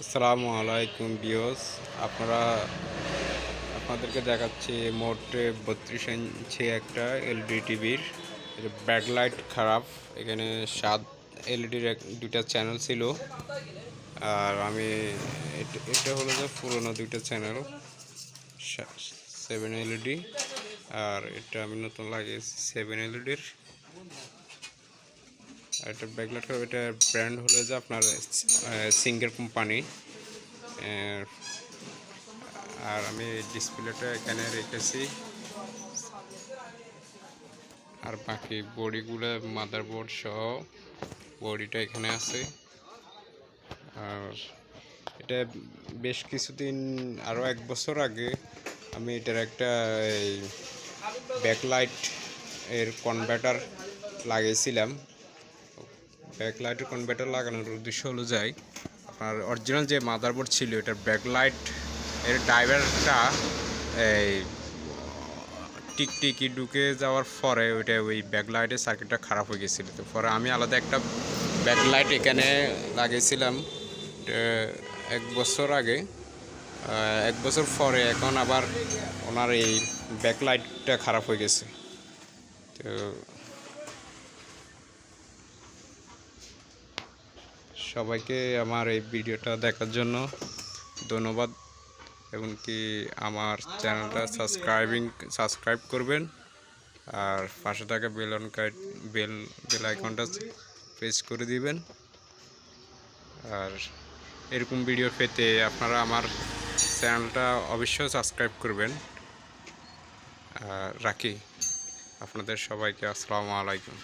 আসসালামু আলাইকুম ভিউয়ার্স, আপনাদেরকে দেখাচ্ছি মোট 32 ইঞ্চি একটা এলইডি টিভির ব্যাকলাইট খারাপ। এখানে 7 এলইডির দুইটা চ্যানেল ছিল, আর আমি এটা হলো যে পুরোনো দুইটা চ্যানেল 7 এলইডি, আর এটা আমি নতুন লাগিয়েছি 7 এলইডির। এটা ব্যাকলাইট খারাপ, এটা ব্র্যান্ড হলো যে আপনার সিঙ্গার কোম্পানি। আর আমি ডিসপ্লেটা এখানে রেখেছি, আর বাকি বডিগুলো মাদারবোর্ড সহ বডিটা এখানে আছে। আর এটা বেশ কিছুদিন, আরও 1 বছর আগে আমি এটার একটা ব্যাকলাইট এর কনভার্টার লাগিয়েছিলাম। ব্যাকলাইটের কনভার্টার লাগানোর উদ্দেশ্য হলো যাই আপনার অরিজিনাল যে মাদারবোর্ড ছিল এটার ব্যাকলাইট এর ড্রাইভারটা এই টিকটিকি ঢুকে যাওয়ার পরে ওই ব্যাকলাইটের সার্কিটটা খারাপ হয়ে গেছিলো। তো পরে আমি আলাদা একটা ব্যাকলাইট এখানে লাগিয়েছিলাম 1 বছর আগে। 1 বছর পরে এখন আবার ওনার এই ব্যাকলাইটটা খারাপ হয়ে গেছে। তো সবাইকে আমার এই ভিডিওটা দেখার জন্য ধন্যবাদ, এমনকি আমার চ্যানেলটা সাবস্ক্রাইব করবেন, আর পাশে থাকা বেল আইকনটা প্রেস করে দিবেন। আর এরকম ভিডিও পেতে আপনারা আমার চ্যানেলটা অবশ্যই সাবস্ক্রাইব করবেন। রাখি আপনাদের সবাইকে আসসালামু আলাইকুম।